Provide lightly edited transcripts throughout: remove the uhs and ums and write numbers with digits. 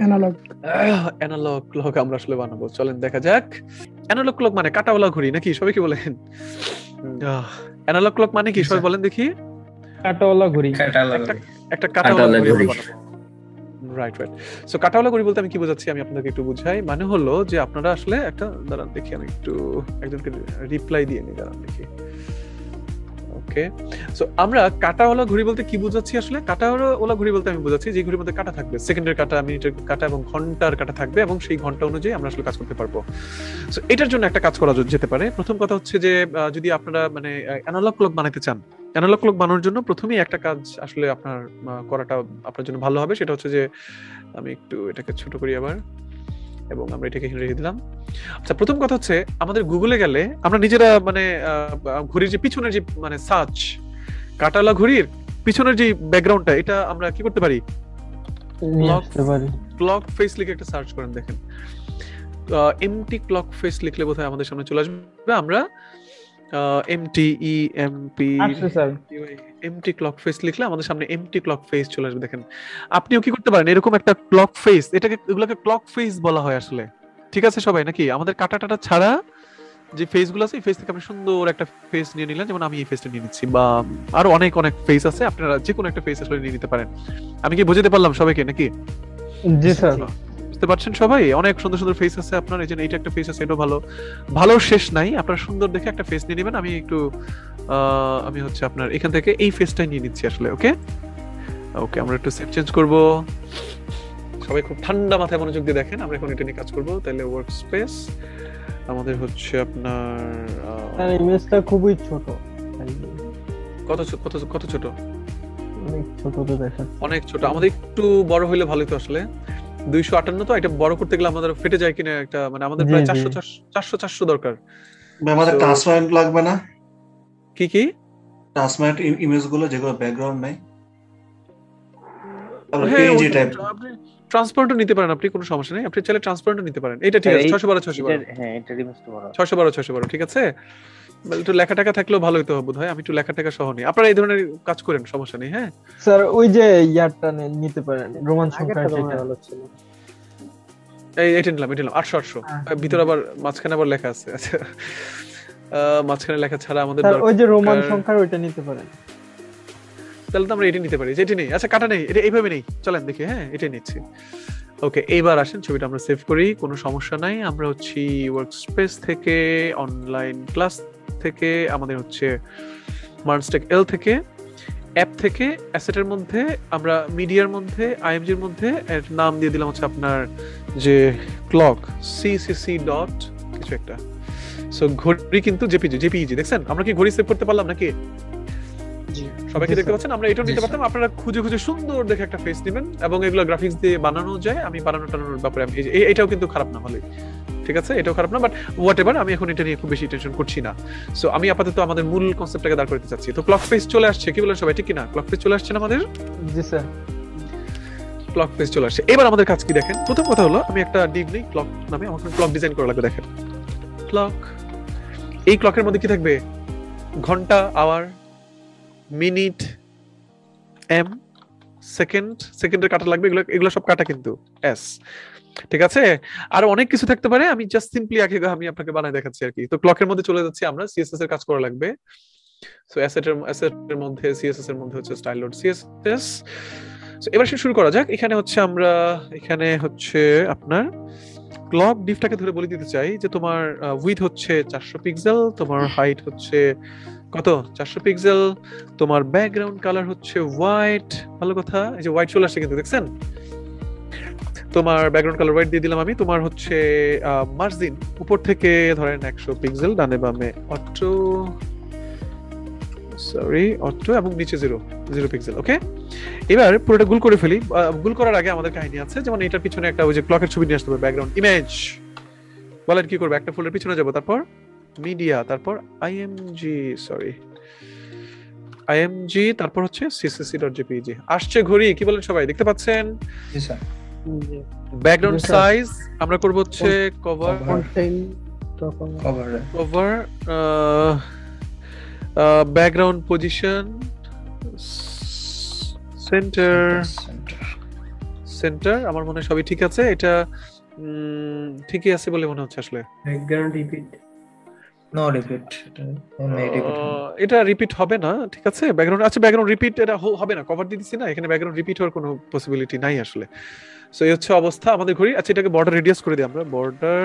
Analogue. Analogue clock আমরা আসলে বানাবো, চলেন দেখা যাক। অ্যানালগ ক্লক মানে কাঁটাওয়ালা ঘড়ি নাকি, সবাই কি বলেন? অ্যানালগ ক্লক মানে কি সবাই বলেন দেখি? কাঁটাওয়ালা ঘড়ি। একটা কাঁটাওয়ালা ঘড়ি আমরা বানাবো। রাইট। সো কাঁটাওয়ালা ঘড়ি বলতে আমি কি বোঝাচ্ছি আমি আপনাদেরকে একটু বুঝাই। মানে হলো যে আপনারা আসলে একটা, দাঁড়ান দেখি আমি একটু একজনকে রিপ্লাই দিয়ে নিই, দাঁড়ান দেখি। ওকে, সো আমরা কাঁটাওয়ালা ঘড়ি বলতে কি বোঝাচ্ছি আসলে? কাঁটাওয়ালা ঘড়ি বলতে আমি বোঝাচ্ছি যে ঘড়ির মধ্যে কাঁটা থাকবে, সেকেন্ডের কাঁটা, মিনিটের কাঁটা এবং ঘন্টার কাঁটা থাকবে, এবং সেই ঘন্টা অনুযায়ী আমরা আসলে কাজ করতে পারবো। সো এটার জন্য একটা কাজ করা যেতে পারে। প্রথম কথা হচ্ছে যে যদি আপনারা মানে অ্যানালগ ক্লক বানাতে চান, অ্যানালগ ক্লক বানানোর জন্য প্রথমেই একটা কাজ আসলে আপনার করাটা আপনার জন্য ভালো হবে। সেটা হচ্ছে যে আমি একটু এটাকে ছোট করি আবার, এবং আমরা এটাকে এখানে রেখে দিলাম। আচ্ছা, প্রথম কথা হচ্ছে আমাদের গুগলে গেলে আমরা নিজেরা মানে ঘড়ির যে পিছনের যে মানে সার্চ, কাঁটাওয়ালা ঘড়ির পিছনের যে ব্যাকগ্রাউন্ডটা, এটা আমরা কি করতে পারি? ক্লক ফেস লিখে একটা সার্চ করেন, দেখেন এমটি ক্লক ফেস লিখলে বোধহয় আমাদের সামনে চলে আসবে। আমরা এমটি ক্লক ফেস লিখলে আমাদের সামনে এমটি ক্লক ফেস চলে আসবে। দেখেন, আপনিও কি করতে পারেন এরকম একটা ক্লক ফেস, এগুলোকে ক্লক ফেস বলা হয় আসলে, ঠিক আছে সবাই? নাকি আমাদের কাটা টাটা ছাড়া যে ফেস গুলো আছে, এই ফেস থেকে আপনি সুন্দর একটা ফেস নিয়ে নিলেন, যেমন আমি এই ফেসটা নিয়ে নিচ্ছি, বা আরো অনেক অনেক ফেস আছে, আপনারা যে কোনো একটা ফেস আসলে নিয়ে নিতে পারেন। আমি কি বুঝাতে পারলাম সবাইকে নাকি? জি স্যার, বুঝতে পারছেন সবাই? অনেক সুন্দর সুন্দর ফেস আছে আপনার, এই যে এইটা একটা ফেস আছে, এটাও ভালো, ভালো শেষ নাই। আপনারা সুন্দর দেখে একটা ফেস নিয়ে নেবেন। আমি একটু আমি হচ্ছে আপনার এখান থেকে এই ফেসটাই নিয়ে নিচ্ছি আসলে। ওকে ওকে, আমরা একটু সেট চেঞ্জ করব। সবাই খুব ঠান্ডা মাথায় মনোযোগ দিয়ে দেখেন, আমরা এখন এটা নিয়ে কাজ করব। তাহলে ওয়ার্ক স্পেস আমাদের হচ্ছে আপনার ইমেজটা খুবই ছোট। কত কত কত ছোট? অনেক ছোট তো দেখাচ্ছে। অনেক ছোট। আমাদের একটু বড় হইলে ভালোই তো আসলে। 258 তো, এটা বড় করতে গেলে আমাদের ফেটে যায় কিনা একটা, মানে আমাদের প্রায় 400 দরকার। আমাদের ট্রান্সপারেন্ট লাগবে না? কি কি ট্রান্সপারেন্ট ইমেজ গুলো যেগুলো ব্যাকগ্রাউন্ড নাই, ট্রান্সপারেন্টও নিতে পারেন আপনি, কোনো সমস্যা নেই। আপনি চাইলে ট্রান্সপারেন্টও নিতে পারেন। এটা ঠিক আছে, 612 হ্যাঁ এটা রিমুভটা বড় 612 ঠিক আছে। একটু লেখা টাকা থাকলেও ভালোই তো বোধ হয়। আমি একটু লেখা টাকা সহ নিই, আপনারা এই ধরনের কাজ করেন, সমস্যা নেই। হ্যাঁ স্যার, ওই যে ইয়ারটা নিতে পারেন, রোমান সংখ্যা যেটা ভালো ছিল। এটা নিলাম 800 ভিতর আবার মাঝখানে আবার লেখা আছে। আচ্ছা, মাঝখানে লেখা ছাড়া আমাদের স্যার ওই যে রোমান সংখ্যার ওইটা নিতে পারেন। তাহলে তো আমরা এটা নিতে পারি, যেটা নেই। আচ্ছা, কাটা নেই, এটা এইভাবে নেই, চলেন দেখি। হ্যাঁ, এটাই নিচ্ছি। ওকে, এইবার আসেন ছবিটা আমরা সেভ করি, কোনো সমস্যা নাই। আমরা হচ্ছে ওয়ার্ক স্পেস থেকে, অনলাইন ক্লাস থেকে, আমাদের হচ্ছে মার্নস্টেক এল থেকে, অ্যাপ থেকে, অ্যাসেটের মধ্যে আমরা মিডিয়ার মধ্যে, আইএমজির মধ্যে এর নাম দিয়ে দিলাম হচ্ছে আপনার যে ক্লক সিসিসি ডট কিছু একটা। সো ঘড়ি কিন্তু জেপিইজি দেখছেন? আমরা কি ঘড়ি সেভ করতে পারলাম নাকি? সবাই কি দেখতে পাচ্ছেন? আমরা এটাও নিতে পারতাম। আপনারা খুঁজে খুঁজে সুন্দর দেখে একটা ফেস নেবেন, এবং এগুলো গ্রাফিক্স দিয়ে বানানো যায়। আমি বানানোর ব্যাপারে এটাও কিন্তু খারাপ না, ভালোই, ঠিক আছে, এটাও খারাপ না। বাট হোয়াট এভার, আমি এখন এটা নিয়ে খুব বেশি টেনশন করছি না। সো আমি আপাতত আমাদের মূল কনসেপ্টটাকে দাঁড় করতে চাচ্ছি। তো ক্লক ফেস চলে আসছে, কি বলেন সবাই, ঠিক কি না? ক্লক ফেস চলে আসছে না আমাদের? জি স্যার, ক্লক ফেস চলে আসছে। এবার আমাদের কাজ কি দেখেন। প্রথম কথা হলো আমি একটা ডিভ নেই, ক্লক নামে আমার ক্লক ডিজাইন করা লাগবে। দেখেন ক্লক, এই ক্লকের মধ্যে কি থাকবে? ঘন্টা, আওয়ার, মিনিট, এম, সেকেন্ডের কাটা লাগবে। এগুলো সব কাটা কিন্তু এস, ঠিক আছে। আর অনেক কিছু থাকতে পারে, আমি জাস্ট সিম্পলি আমি আপনাকে বানায় দেখাচ্ছি আর কি। তো ক্লকের মধ্যে চলে যাচ্ছি আমরা, সিএসএস এর কাজ করা লাগবে। সো অ্যাসেটের মধ্যে, সিএসএস এর মধ্যে হচ্ছে স্টাইল ডট সিএসএস। সো এবার শুরু করা যাক। এখানে হচ্ছে আপনার ক্লক ডিফটাকে ধরে বলে দিতে চাই যে তোমার উইথ হচ্ছে 400 পিক্সেল, তোমার হাইট হচ্ছে কত? 400 পিক্সেল, তোমার ব্যাকগ্রাউন্ড কালার হচ্ছে হোয়াইট। ভালো কথা, এই যে হোয়াইট চলে আসছে কিন্তু, দেখছেন? তোমার ব্যাকগ্রাউন্ড কালার হোয়াইট দিয়ে দিলাম আমি। তোমার হচ্ছে মার্জিন উপর থেকে ধরেন 100 পিক্সেল, ডানে বামে অটো এবং নিচে 0 পিক্সেল। ওকে, এবার পুরোটা গুল করে ফেলি। গুল করার আগে আমাদের কাহিনী আছে, যেমন এটার পিছনে একটা ওই যে ক্লকের ছবি নিয়ে আসতে হবে, ব্যাকগ্রাউন্ড ইমেজ। বলেন কি করবে? একটা ফোল্ডার পিছনে যাব, তারপর মিডিয়া, তারপর আইএমজি, তারপর হচ্ছে ccc.jpg। আসছে ঘড়ি, কি বলেন সবাই, দেখতে পাচ্ছেন? জি স্যার। ব্যাকগ্রাউন্ড সাইজ আমরা করব হচ্ছে কভার, সেন্টার আমার মনে হয় সবই ঠিক আছে। এটা ঠিকই আছে বলে মনে হচ্ছে আসলে। ব্যাকগ্রাউন্ড রিপিট, নো রিপিট, এটা রিপিট হবে না, ঠিক আছে। ব্যাকগ্রাউন্ড আচ্ছা, ব্যাকগ্রাউন্ড রিপিট এটা হবে না, কভার দিয়ে দিচ্ছি না, এখানে ব্যাকগ্রাউন্ড রিপিট হওয়ার কোনো পসিবিলিটি নাই আসলে। সো এই হচ্ছে অবস্থা আমাদের ঘড়ি। আচ্ছা, এটাকে বর্ডার রেডিয়াস করে দিই আমরা, বর্ডার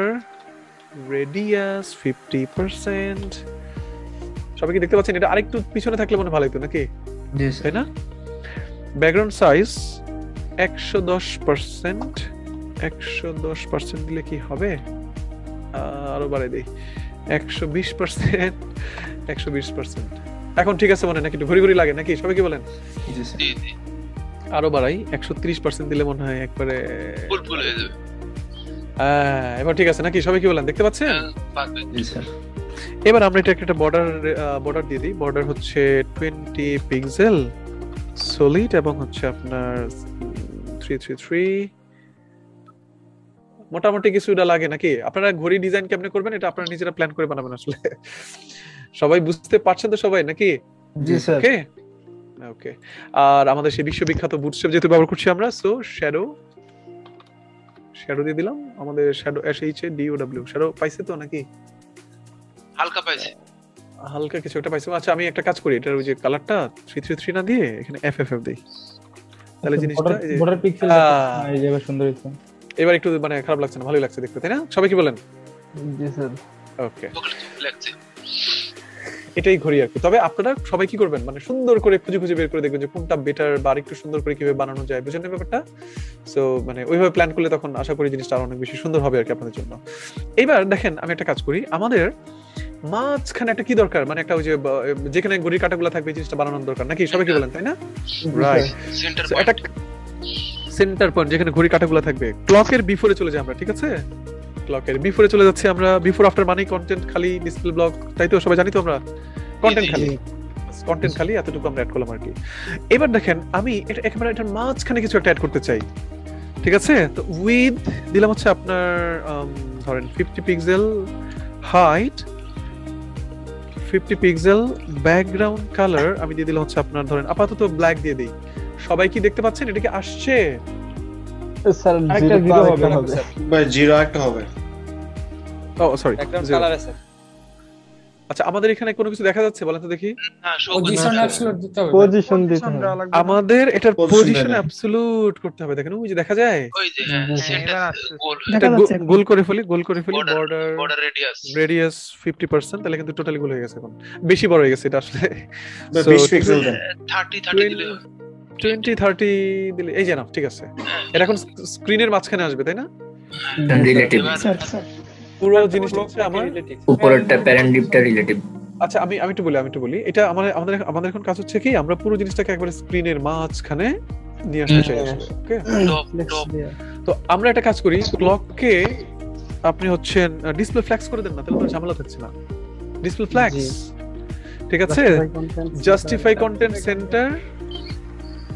রেডিয়াস 50%। সবাই কি দেখতে পাচ্ছেন? এটা আরেকটু পিছনে থাকলে মনে ভালো হতো নাকি, তাই না? ব্যাকগ্রাউন্ড সাইজ 110%, 110% দিলে কি হবে? আরো বাড়াই দেই, 120%, 120%। এখন ঠিক আছে মনে নাকি? একটু ঘুরি ঘুরি লাগে নাকি? সবাই কি বলেন? আরো বাড়াই, 130% দিলে মনে হয় একবারে ফুল হয়ে যাবে। এবার ঠিক আছে নাকি? সবাই কি বলেন? দেখতে পাচ্ছেন? এবার আমরা এটা একটা বর্ডার দিয়ে দিই। বর্ডার হচ্ছে 20 পিক্সেল সলিড এবং হচ্ছে আপনার 333। মোটামুটি কিছুটা লাগে নাকি? আপনারা ঘড়ি ডিজাইন কেমনে করবেন এটা আপনারা নিজেরা প্ল্যান করে বানাবেন আসলে। সবাই বুঝতে পারছেন তো সবাই নাকি? জি স্যার। ওকে ওকে। আর আমাদের সেই বিশ্ববিখ্যাত বুটস্ট্র্যাপ যেহেতু ব্যবহার করছি আমরা, সো শ্যাডো দিয়ে দিলাম। আমাদের শ্যাডো SHADOW শ্যাডো পাইছে তো নাকি? হালকা পাইছে, হালকা কিছু একটা পাইছে। আচ্ছা, আমি একটা কাজ করি, এটার ওই যে কালারটা 333 না দিয়ে এখানে FFF দেই, তাহলে জিনিসটা এই যে বর্ডার পিক্সেল এই জায়গা সুন্দর হয়েছে। এবার একটু মানে খারাপ লাগছে না, ভালোই লাগছে দেখতে, তাই না? সবাই কি বলেন? জি স্যার। ওকে, লাগছে। এটাই ঘড়ি আর কি। তবে আপনারা সবাই কি করবেন, মানে সুন্দর করে খুঁজে খুঁজে বের করে দেখবেন যে কোনটা বেটার বা একটু সুন্দর করে কিভাবে বানানো যায়, বুঝেন না ব্যাপারটা? সো মানে ওইভাবে প্ল্যান করলে তখন আশা করি জিনিসটা আরো অনেক বেশি সুন্দর হবে আর কি আপনাদের জন্য। এইবার দেখেন, আমি একটা কাজ করি, আমাদের মাঝখানে একটা কি দরকার, মানে একটা ওই যে যেখানে ঘড়ির কাঁটাগুলো থাকবে এই জিনিসটা বানানোর দরকার নাকি? সবাই কি বলেন, তাই না? রাইট, সেন্টার একটা সেন্টার পয়েন্ট যেখানে ঘড়ির কাঁটাগুলো থাকবে। ক্লকের বিফোরে চলে যাই আমরা, ঠিক আছে? ক্লকের বিফোরে চলে যাচ্ছি আমরা। বিফোর আফটার মানে কন্টেন্ট খালি, ডিসপ্লে ব্লক, তাই তো? সবাই জানি তো আমরা কন্টেন্ট খালি, কন্টেন্ট খালি, এতটুকু আমরা অ্যাড করলাম আর কি। এবার দেখেন, আমি এটা একেবারে এটার মাঝখানে কিছু একটা অ্যাড করতে চাই, ঠিক আছে? তো উইথ দিলাম হচ্ছে আপনার ধরেন 50 pixel height, 50 pixel background colour আমি দিয়ে দিলাম হচ্ছে আপনার ধরেন আপাতত ব্ল্যাক দিয়ে দেই। সবাই কি দেখতে পাচ্ছেন? এটা কি আসছে? স্যার একটা জিরো হবে ভাই, জিরো একটা হবে। ও সরি, ব্যাকগ্রাউন্ড কালার আছে। আচ্ছা, আমাদের এখানে কোনো কিছু দেখা যাচ্ছে বলেন তো দেখি? হ্যাঁ, পজিশন অ্যাবসলিউট দিতে হবে। পজিশন দিতে হবে। আমাদের এটার Position পজিশন দেয়। অ্যাবসলিউট করতে হবে। দেখেন ওই যে দেখা যায়, ওই যে সেন্টার গোল, এটা গোল করে ফেলি, গোল করে ফেলি। বর্ডার বর্ডার রেডিয়াস 50%, তাহলে কিন্তু টোটালি গোল হয়ে গেছে, এখন বেশি বড় হয়ে গেছে এটা আসলে। 20 পিক্সেল দেন। 30 দিলে 20-30 দিলে এই যে না, ঠিক আছে। এটা এখন স্ক্রিনের মাঝখানে আসবে, তাই না? রিলেটিভ পুরো জিনিসটা হচ্ছে আমার উপরেরটা প্যারেন্ট ডিপটা রিলেটিভ। আচ্ছা, আমি একটু বলি এটা আমাদের এখন কাজ হচ্ছে কি, আমরা পুরো জিনিসটাকে একবারে স্ক্রিনের মাঝখানে নিয়ে আসতে চাই আসলে। ওকে, টপ তো আমরা একটা কাজ করি, ক্লককে আপনি হচ্ছেন ডিসপ্লে ফ্ল্যাক্স করে দেন না, তাহলে তো ঝামেলা থাকছে না। ডিসপ্লে ফ্ল্যাক্স, ঠিক আছে? জাস্টিফাই কন্টেন্ট সেন্টার,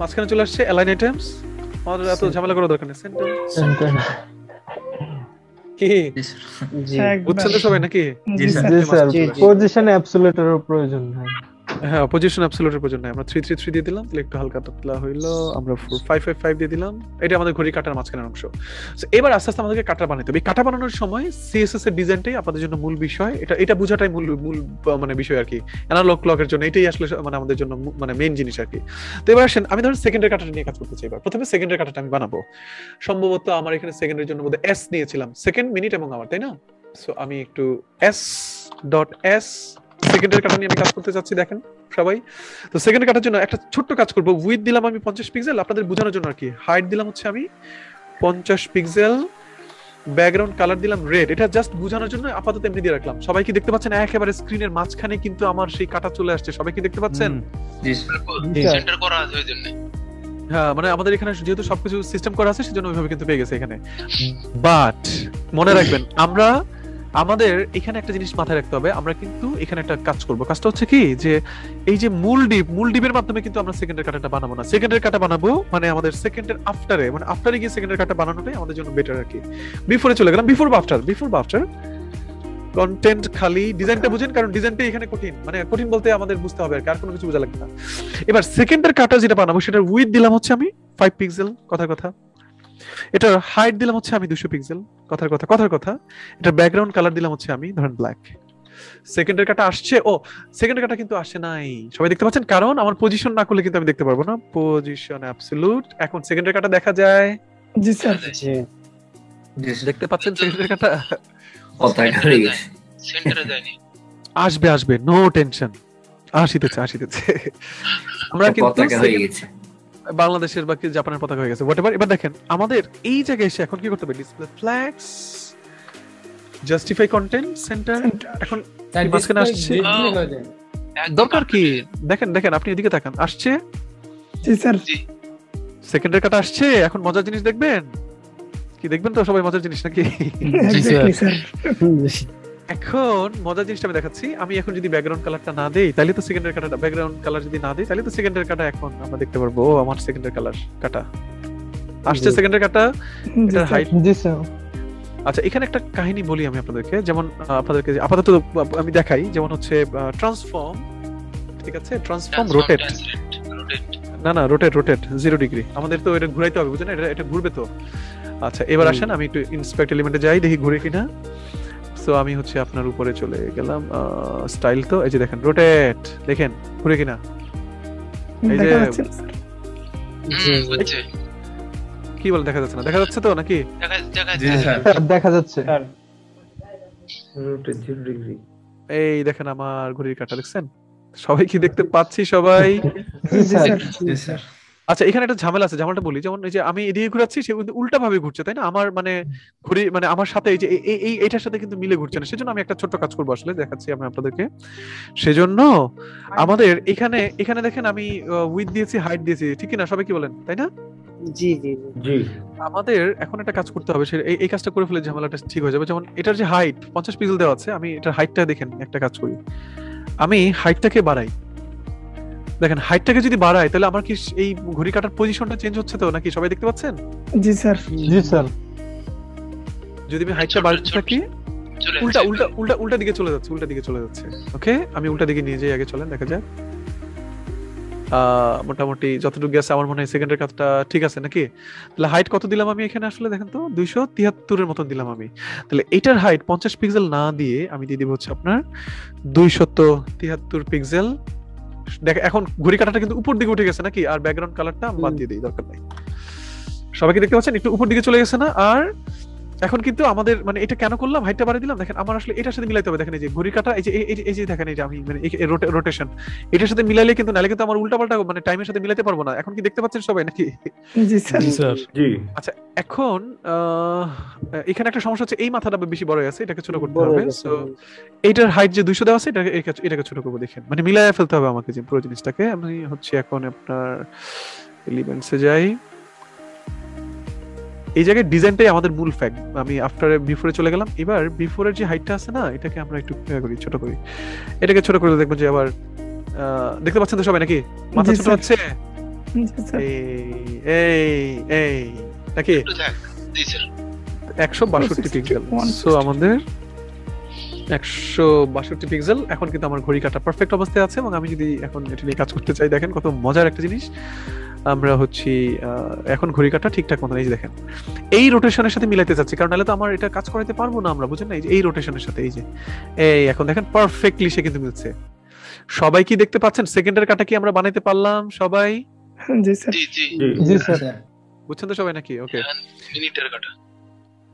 মাঝখানে চলে আসছে অ্যালাইন আইটেমস। আমাদের এত ঝামেলা করার দরকার নেই। সেন্টার কি বুঝছেন তো সবাই নাকি? জি স্যার, পজিশন অ্যাবসলিউটের প্রয়োজন নাই। হ্যাঁ, পজিশন অ্যাবসলিউটের প্রয়োজন নাই। আমরা 333 দিয়ে দিলাম, তাহলে একটু হালকা পাতলা হইলো। আমরা 4555 দিয়ে দিলাম। এটা আমাদের ঘড়ি কাটার মাঝখানের অংশ। সো এবার আস্তে আস্তে আমাদেরকে কাটা বানাতে হবে। এই কাটা বানানোর সময় সিএসএস এর ডিজাইনটাই আপনাদের জন্য মূল বিষয়। এটা বোঝাটাই মূল মানে বিষয় আর কি। অ্যানালগ ক্লকের জন্য এটাই আসলে মানে আমাদের জন্য মানে মেইন জিনিস আর কি। তো এবার আসেন, আমি ধরেন সেকেন্ডের কাটাটা নিয়ে কাজ করতে চাই। এবার প্রথমে সেকেন্ডের কাটাটা আমি বানাবো। সম্ভবত আমার এখানে সেকেন্ডের জন্য বোধহয় এস নিয়েছিলাম, সেকেন্ড, মিনিট এবং আওয়ার, তাই না? সো আমি একটু s.s সেকেন্ডের কাটা নিয়ে আমি কাজ করতে যাচ্ছি। দেখেন সবাই, তো সেকেন্ডের কাটার জন্য একটা ছোট্ট কাজ করব। উইথ দিলাম আমি 50 পিক্সেল, আপনাদের বোঝানোর জন্য আর কি। হাইট দিলাম হচ্ছে আমি 50 পিক্সেল, ব্যাকগ্রাউন্ড কালার দিলাম রেড। এটা জাস্ট বোঝানোর জন্য আপাতত এমনি দিয়ে রাখলাম। সবাই কি দেখতে পাচ্ছেন? একেবারে স্ক্রিনের মাঝখানে কিন্তু আমার সেই কাটা চলে আসছে। সবাই কি দেখতে পাচ্ছেন? সেন্টার করা আছে ওই জন্য। হ্যাঁ, মানে আমাদের এখানে যেহেতু সবকিছু সিস্টেম করা আছে সেজন্য ওইভাবে কিন্তু পেয়ে গেছে এখানে। বাট মনে রাখবেন, আমাদের এখানে একটা জিনিস মাথায় রাখতে হবে। আমরা কিন্তু এখানে একটা কাজ করব। কাজটা হচ্ছে কি, যে এই যে মূল ডিপের মাধ্যমে কিন্তু আমরা সেকেন্ডের কাটাটা বানাবো না। সেকেন্ডের কাটা বানাবো মানে আমাদের সেকেন্ডের আফটারে, মানে আফটারে গিয়ে সেকেন্ডের কাটা বানানোটাই আমাদের জন্য বেটার আর কি। বিফোরে চলে গেলাম, বিফোর বা আফটার কন্টেন্ট খালি। ডিজাইনটা বুঝেন, কারণ ডিজাইনটা এখানে কঠিন, মানে কঠিন বলতে আমাদের বুঝতে হবে আর কোনো কিছু বোঝা লাগবে না। এবার সেকেন্ডের কাটা যেটা বানাবো সেটার উইথ দিলাম হচ্ছে আমি 5 পিক্সেল, কথা এটার হাইট দিলাম হচ্ছে আমি 200 পিক্সেল, কথার কথা। এটার ব্যাকগ্রাউন্ড কালার দিলাম হচ্ছে আমি ধরেন ব্ল্যাক। সেকেন্ডের কাটা আসছে, ও সেকেন্ডের কাটা কিন্তু আসে নাই, সবাই দেখতে পাচ্ছেন? কারণ আমার পজিশন না করলে কিন্তু আমি দেখতে পারবো না। পজিশন অ্যাবসলিউট, এখন সেকেন্ডের কাটা দেখা যায়। জি স্যার। দেখতে পাচ্ছেন সেকেন্ডের কাটা? কথাটা হয়ে গেছে। সেন্টারে যায়নি। আসবে, নো টেনশন, আসিতেছে। আমরা কিন্তু পতাকা হয়ে গেছে। বাংলাদেশের বা জাপানের পতাকা হয়ে গেছে, হোয়াটএভার। এবার দেখেন আমাদের এই জায়গায় এসে এখন কি করতে হবে? Display flags, justify content centre. এখন স্যার কি মাঝখানে আসছে? দরকার কি? দেখেন আপনি এদিকে তাকান, আসছে। জি স্যার। সেকেন্ডের কাটা আসছে। এখন মজার জিনিস দেখবেন কি? দেখবেন তো সবাই মজার জিনিস নাকি? Exactly sir. এখন মজার জিনিসটা আমি দেখাচ্ছি। আমি এখন যদি ব্যাকগ্রাউন্ড কালারটা না দেই তাহলে তো সেকেন্ডের কাটা, ব্যাকগ্রাউন্ড কালার যদি না দেই তাহলে তো সেকেন্ডের কাটা এখন আমরা দেখতে পারবো। ও আমার সেকেন্ডের কালার কাটা আসছে, সেকেন্ডের কাটা। এটার হাইট। জি স্যার। আচ্ছা, এখানে একটা কাহিনী বলি আমি আপনাদেরকে, যেমন আপনাদেরকে আপাতত আমি দেখাই, যেমন হচ্ছে ট্রান্সফর্ম, ঠিক আছে? ট্রান্সফর্ম রোটেট, না রোটেট 0 ডিগ্রি। আমাদের তো এটা ঘুরাইতে হবে, বুঝছেন? এটা ঘুরবে তো। আচ্ছা, এবার আসেন আমি একটু ইন্সপেক্ট এলিমেন্টে যাই, দেখি ঘুরে কিনা। সো আমি হচ্ছে আপনার উপরে চলে গেলাম, স্টাইল তো এই যে দেখেন রোটেট, দেখেন ঘুরে কিনা। এই যে কি বলে দেখা যাচ্ছে না? দেখা যাচ্ছে তো নাকি? দেখা যাচ্ছে। Rotate 0 degree. এই দেখেন আমার ঘড়ির কাঁটা, দেখছেন? সবাই কি দেখতে পাচ্ছি? সবাই? জি স্যার। আচ্ছা, এখানে একটা ঝামেলা আছে, ঝামেলাটা বলি। যেমন এই যে আমি এদিকে ঘুরাচ্ছি, সে কিন্তু উল্টা ভাবে ঘুরছে, তাই না? আমার মানে ঘড়ি মানে আমার সাথে এই যে এইটার সাথে কিন্তু মিলে ঘুরছে না। সেজন্য আমি একটা ছোট্ট কাজ করবো, আসলে দেখাচ্ছি আমি আপনাদেরকে। সেজন্য আমাদের এখানে দেখেন আমি উইডথ দিয়েছি, হাইট দিয়েছি, ঠিক না? সবাই কি বলেন, তাই না? জি। আমাদের এখন একটা কাজ করতে হবে, এই কাজটা করে ফেলে ঝামেলাটা ঠিক হয়ে যাবে। যেমন এটার যে হাইট 50 পিক্সেল দেওয়া আছে, আমি এটার হাইটটা দেখেন, একটা কাজ করি, আমি হাইটটাকে বাড়াই। দেখেন হাইটটাকে যদি বাড়াই তাহলে আমার কি এই ঘড়ি কাটার পজিশনটা চেঞ্জ হচ্ছে তো নাকি? সবাই দেখতে পাচ্ছেন? জি স্যার। জি স্যার। যদি আমি হাইটটা বাড়াতে থাকি, উল্টা দিকে চলে যাচ্ছে। ওকে, আমি উল্টা দিকে নিয়ে যাই, আগে চলেন দেখা যাক। মোটামুটি যতটুকু গেছে আমার মনে হয় সেকেন্ডের কাজটা ঠিক আছে নাকি? তাহলে হাইট কত দিলাম আমি এখানে? আসলে দেখেন তো 273 এর মতন দিলাম আমি। তাহলে এটার হাইট 50 পিক্সেল না দিয়ে আমি দিয়ে দিব হচ্ছে আপনার 273 পিক্সেল। দেখেন এখন ঘড়ি কাঁটাটা কিন্তু উপর দিকে উঠে গেছে নাকি? আর ব্যাকগ্রাউন্ড কালারটা আমি বাদ দিয়ে দিই, দরকার নাই। সবাইকে দেখতে পাচ্ছেন একটু উপর দিকে চলে গেছে না? আর এখন কিন্তু আমাদের মানে এটা কেন করলাম, হাইটটা বাড়িয়ে দিলাম, দেখেন আমার আসলে এটার সাথে মিলাইতে হবে। দেখেন এই যে ঘড়ি কাঁটা, এই যে দেখেন এই যে আমি মানে রোটেশন এটার সাথে মিলাইলে কিন্তু, নালে কিন্তু আমার উল্টাপাল্টা মানে টাইমের সাথে মিলাইতে পারবো না। এখন কি দেখতে পাচ্ছেন সবাই নাকি? জি স্যার। জি। আচ্ছা, এখন এখানে একটা সমস্যা হচ্ছে, এই মাথাটা বেশি বড় হয়ে আছে, এটাকে ছোট করতে হবে। সো এইটার হাইট যে 200 দেওয়া আছে, এটাকে ছোট করবো। দেখেন মানে মিলাইয়া ফেলতে হবে আমাকে যে পুরো জিনিসটাকে। আমি হচ্ছে এখন আপনার এলিমেন্টসে যাই, এই জায়গায় ডিজাইনটাই আমাদের মূল ফ্যাক্ট। আমি আফটার বিফোরে চলে গেলাম। এবার বিফোরের যে হাইটটা আছে না, এটাকে আমরা একটু ছোট করি। এটাকে ছোট করে দেখবো যে আবার দেখতে পাচ্ছেন তো সবাই নাকি? মাথা ছোট হচ্ছে এই নাকি? 162 পিক্সেল। সো আমাদের 162 পিক্সেল। এখন কিন্তু আমার ঘড়ি কাটা পারফেক্ট অবস্থায় আছে, এবং আমি যদি এখন এটা নিয়ে কাজ করতে চাই, দেখেন কত মজার একটা জিনিস। আমরা হচ্ছে এখন ঘড়ি কাটা ঠিকঠাক মতন, এই যে দেখেন এই রোটেশনের সাথে মিলাইতে চাচ্ছি, কারণ নাহলে তো আমার এটা কাজ করাইতে পারবো না আমরা, বুঝেন না? এই রোটেশনের সাথে এই যে এখন দেখেন পারফেক্টলি সে কিন্তু মিলছে। সবাই কি দেখতে পাচ্ছেন? সেকেন্ডের কাটা কি আমরা বানাইতে পারলাম সবাই? জি স্যার। জি স্যার। বুঝছেন তো সবাই নাকি? ওকে, মিনিটের কাটা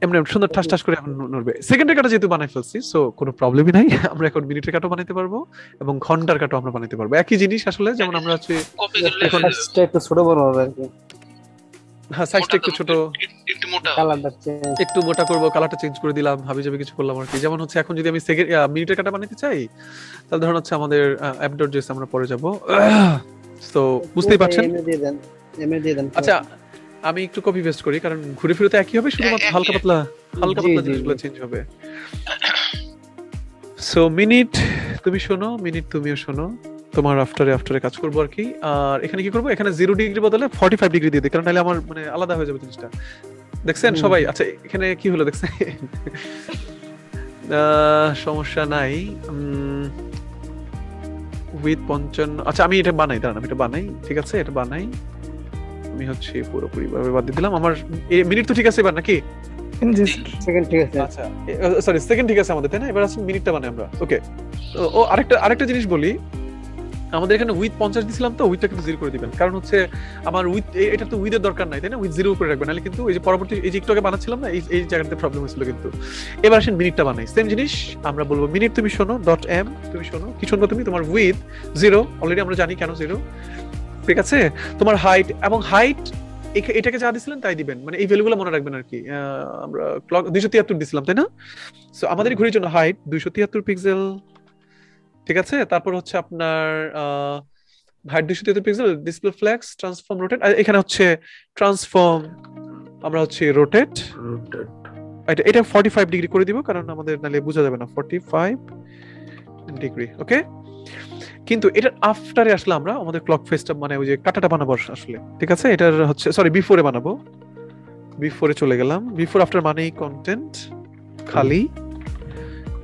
এমনি সুন্দর ঠাস করে এখন নড়বে। সেকেন্ডের কাটা যেহেতু বানাই ফেলছি, সো কোনো প্রবলেমই নাই। আমরা এখন মিনিটের কাটাও বানাইতে পারবো এবং ঘন্টার কাটাও আমরা বানাইতে পারবো, একই জিনিস আসলে। যেমন আমরা হচ্ছে এখন একটু ছোট বড় হবে আর কি। হ্যাঁ, সাইজটা একটু ছোট, একটু মোটা, একটু মোটা করবো, কালারটা চেঞ্জ করে দিলাম, হাবিজাবি কিছু করলাম আর কি। যেমন হচ্ছে এখন যদি আমি মিনিটের কাটা বানাইতে চাই, তাহলে ধরুন হচ্ছে আমাদের app.js আমরা পরে যাব। তো বুঝতেই পারছেন। আচ্ছা, আমি একটু কপি পেস্ট করি, কারণ ঘুরে ফিরে তো একই হবে, শুধুমাত্র হালকা পাতলা জিনিসগুলো চেঞ্জ হবে। সো মিনিট তুমি শোনো, মিনিট তুমিও শোনো, তোমার আফটারে কাজ করবো আর কি। আর এখানে কি করবো? এখানে 0 ডিগ্রি বদলে 45 ডিগ্রি দিয়ে দিই, কারণ নাহলে আমার মানে আলাদা হয়ে যাবে জিনিসটা। দেখছেন সবাই? আচ্ছা, এখানে কি হলো দেখছেন? সমস্যা নাই। উইথ 55। আচ্ছা, আমি এটা বানাই, দাঁড়ান আমি এটা বানাই, ঠিক আছে? এটা বানাই। আমি হচ্ছে পুরোপুরি ভাবে বাদ দিয়ে দিলাম। আমার মিনিট তো ঠিক আছে এবার নাকি? জি স্যার সেকেন্ড ঠিক আছে আচ্ছা সরি সেকেন্ড ঠিক আছে আমাদের, তাই না? এবার আসলে মিনিটটা বানাই আমরা। ওকে, ও আরেকটা জিনিস বলি, আমাদের এখানে উইথ 50 দিছিলাম তো, উইথটা কিন্তু 0 করে দিবেন, কারণ হচ্ছে আমার উইথ এটা তো উইথের দরকার নাই, তাই না? উইথ 0 করে রাখবেন, নাহলে কিন্তু এই যে পরবর্তী এই যে একটু আগে বানাচ্ছিলাম না, এই জায়গাতে প্রবলেম হয়েছিল কিন্তু। এবার আসেন মিনিটটা বানাই, সেম জিনিস আমরা বলবো মিনিট তুমি শোনো ডট এম, তুমি শোনো কি শুনবো তুমি, তোমার উইথ 0, অলরেডি আমরা জানি কেন 0, ঠিক আছে? তোমার হাইট, এবং হাইট এটাকে যা দিছিলেন তাই দিবেন, মানে এই ভ্যালুগুলো মনে রাখবেন আর কি। আমরা ক্লক 273 দিছিলাম, তাই না? সো আমাদের ঘড়ির জন্য হাইট 273 পিক্সেল, ঠিক আছে? তারপর হচ্ছে আপনার height 273 pixel, display flakes, transform, rotate. এখানে হচ্ছে ট্রান্সফর্ম, আমরা হচ্ছে রোটেট, এটা 45 ডিগ্রি করে দিব, কারণ আমাদের নালে বোঝা যাবে না, 45 ডিগ্রি। ওকে, কিন্তু এটার আফটারে আসলে আমরা আমাদের ক্লক ফেসটা মানে ওই যে কাটাটা বানাবো আসলে, ঠিক আছে? এটার হচ্ছে সরি বিফোরে বানাবো, বিফোরে চলে গেলাম। বিফোর আফটার মানেই কন্টেন্ট খালি,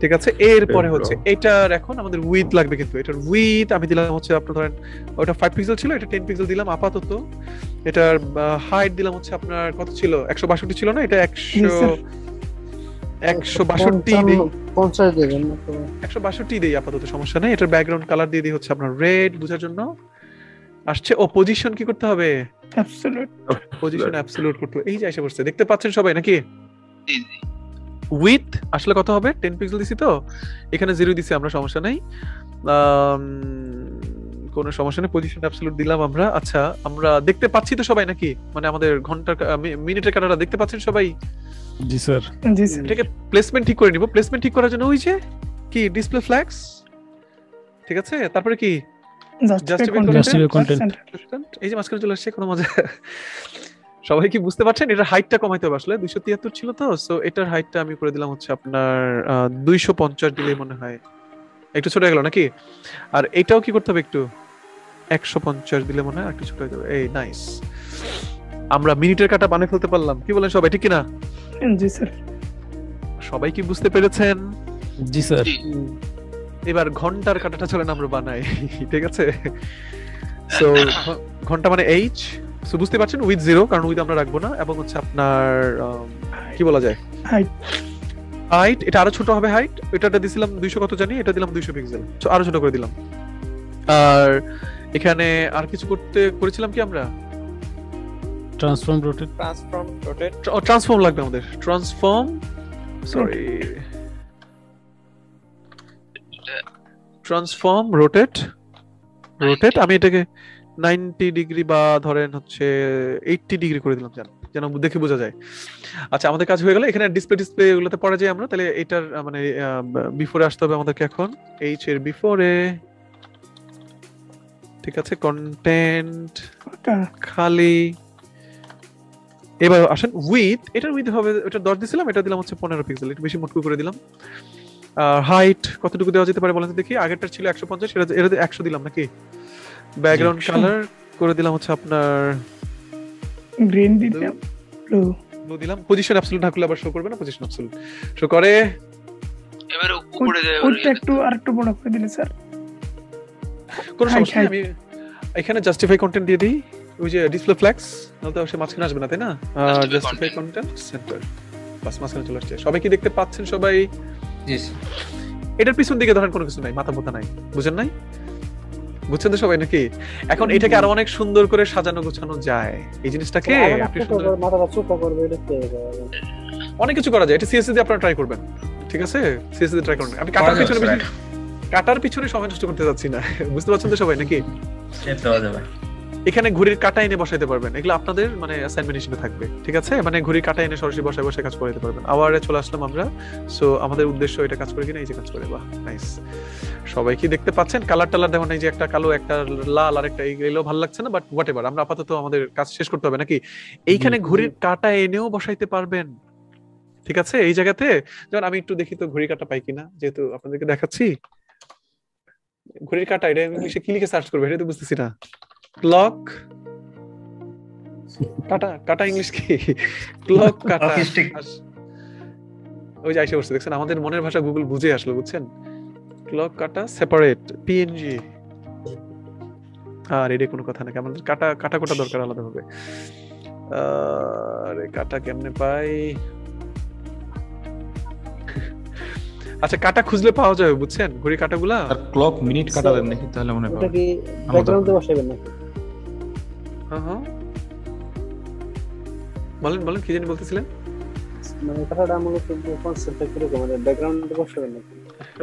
ঠিক আছে? এরপরে হচ্ছে এটার এখন আমাদের উইথ লাগবে, কিন্তু এটার উইথ আমি দিলাম হচ্ছে আপনার ধরেন ওটা 5 পিক্সেল ছিল, এটা 10 পিক্সেল দিলাম আপাতত। এটার হাইট দিলাম হচ্ছে আপনার কত ছিল, 162 ছিল না? এটা 162 দেই, 50 দেবেন না তো 162 দেই আপাতত, সমস্যা নেই। এটার ব্যাকগ্রাউন্ড কালার দিয়ে দিই হচ্ছে আপনার রেড, বোঝার জন্য আসছে। ও পজিশন কি করতে হবে? অ্যাবসলিউট পজিশন অ্যাবসলিউট করতে হবে। এই যে এসে পড়ছে, দেখতে পাচ্ছেন সবাই নাকি? জি জি উইথ আসলে কত হবে? 10 পিক্সেল দিছি তো, এখানে 0 দিছি আমরা, সমস্যা নাই, কোনো সমস্যা নেই। পজিশন অ্যাবসলিউট দিলাম আমরা। আচ্ছা, আমরা দেখতে পাচ্ছি তো সবাই নাকি? মানে আমাদের ঘন্টার মিনিটের কাটাটা দেখতে পাচ্ছেন সবাই? জি স্যার জি স্যার এটাকে প্লেসমেন্ট ঠিক করে নিব। প্লেসমেন্ট ঠিক করার জন্য ওই যে কি ডিসপ্লে ফ্ল্যাক্স, ঠিক আছে? তারপরে কি জাস্টিফাই কন্টেন্ট এই যে মাঝখানে চলে আসছে, কোনো মজা। সবাই কি বুঝতে পারছেন? এটার হাইটটা কমাইতে হবে আসলে, 273 ছিল তো, সো এটার হাইটটা আমি করে দিলাম হচ্ছে আপনার 250 দিলে মনে হয় একটু ছোট হয়ে গেল নাকি? আর এটাও কি করতে হবে, একটু 150 দিলে মনে হয় একটু ছোট হয়ে যাবে। এই নাইস, আমরা মিনিটের কাটা বানিয়ে ফেলতে পারলাম। কি বলেন সবাই, ঠিক কিনা? জি স্যার সবাই কি বুঝতে পেরেছেন? জি স্যার জি এবার ঘন্টার কাটাটা চলেন আমরা বানাই, ঠিক আছে? সো ঘন্টা মানে এইচ, সো বুঝতে পারছেন উইথ 0, কারণ উইথ আমরা রাখবো না, এবং হচ্ছে আপনার কি বলা যায়, হাইট হাইট এটা আরো ছোট হবে। হাইট এটাটা দিছিলাম 200 কত জানি, এটা দিলাম 200 পিক্সেল, সো আরো ছোট করে দিলাম। আর এখানে আর কিছু করেছিলাম কি আমরা? ট্রান্সফর্ম রোটেট ট্রান্সফর্ম লাগবে আমাদের, ট্রান্সফর্ম, সরি ট্রান্সফর্ম রোটেট, আমি এটাকে 90 ডিগ্রি বা ধরেন হচ্ছে 80 ডিগ্রি করে দিলাম, যেন দেখে বোঝা যায়। আচ্ছা, আমাদের কাজ হয়ে গেল। এখানে ডিসপ্লে এগুলোতে পড়া যায় আমরা, তাহলে এটার মানে বিফোরে আসতে হবে আমাদেরকে এখন, এইচ এর বিফোরে, ঠিক আছে? কন্টেন্ট খালি। এবার আসেন উইথ, এটার উইথ হবে, এটা 10 দিছিলাম, এটা দিলাম হচ্ছে 15 পিক্সেল, একটু বেশি মোটকু করে দিলাম। হাইট কতটুকু দেওয়া যেতে পারে বলেন তো দেখি? আগেরটা ছিল 150, এটা 100 দিলাম নাকি? ব্যাকগ্রাউন্ড কালার করে দিলাম হচ্ছে আপনার গ্রিন দিলাম, ব্লু দিলাম। পজিশন অ্যাবসলিউট ঢাকলে আবার শো করবে না, পজিশন অ্যাবসলিউট শো করে। এবারে উপরে যায়, ওটা একটু আরেকটু বড় করে দিলে স্যার কোন সমস্যা নেই, আমি এখানে জাস্টিফাই কন্টেন্ট দিয়ে দিই, ওই যে ডিসপ্লে ফ্ল্যাক্স, নাহলে তো সে মাঝখানে আসবে না, তাই না? জাস্টিফাই কন্টেন্ট সেন্টার, বাস মাঝখানে চলে আসছে। সবাই কি দেখতে পাচ্ছেন সবাই? জি এটার পিছন দিকে ধরেন কোনো কিছু নাই, মাথা মোথা নাই, বুঝেন নাই? বুঝছেন তো সবাই নাকি? এখন এটাকে আরো অনেক সুন্দর করে সাজানো গোছানো যায়, এই জিনিসটাকে আপনি সুন্দর মাথাটা চুপা করবে, এটা অনেক কিছু করা যায়। এটা সিএসসি দিয়ে আপনারা ট্রাই করবেন, ঠিক আছে? সিএসসি দিয়ে ট্রাই করুন। আমি কাটার পিছনে সময় নষ্ট করতে যাচ্ছি না, বুঝতে পারছেন তো সবাই নাকি? এখানে ঘড়ির কাটা এনে বসাইতে পারবেন, এগুলো আপনাদের মানে অ্যাসাইনমেন্ট হিসেবে থাকবে, ঠিক আছে? মানে ঘড়ির কাটা এনে সরাসরি বসে কাজ করে দিতে পারবেন। আওয়ারে চলে আসলাম আমরা, সো আমাদের উদ্দেশ্য এটা কাজ করে কিনা, এই যে কাজ করে। বাহ, নাইস। সবাই কি দেখতে পাচ্ছেন? কালার টালার দেখুন, এই যে একটা কালো, একটা লাল, আর একটা এগুলো ভালো লাগছে না, বাট হোয়াট এভার, আমরা আপাতত আমাদের কাজ শেষ করতে হবে নাকি? এইখানে ঘড়ির কাটা এনেও বসাইতে পারবেন, ঠিক আছে? এই জায়গাতে যেমন আমি একটু দেখি তো ঘড়ির কাটা পাই কিনা, যেহেতু আপনাদেরকে দেখাচ্ছি। ঘড়ির কাটা এটা ইংলিশে কি লিখে সার্চ করবে এটা তো বুঝতেছি না। ক্লক কাটা ইংলিশ কি? ক্লক কাটা, ওই যে আইসা বসে, দেখছেন? আমাদের মনের ভাষা গুগল বুঝে আসলো, বুঝছেন? ক্লক কাটা সেপারেট পিএনজি, আর এটা কোনো কথা না, আমাদের কাটা কাটা কোটা দরকার আলাদা হবে। আরে কাটা কেমনে পাই? আচ্ছা কাটা খুঁজলে পাওয়া যাবে বুঝছেন, ঘড়ি কাটাগুলা। আর ক্লক মিনিট কাটা দেন নাকি তাহলে মনে ওটা পাবেন। কি ব্যাকগ্রাউন্ডে বসাবেন নাকি? হ্যাঁ বলেন বলেন, কি জানি বলতেছিলেন? মানে কথাটা মূলত কনসেপ্টটা কিরকম, মানে ব্যাকগ্রাউন্ডে বসাবেন নাকি?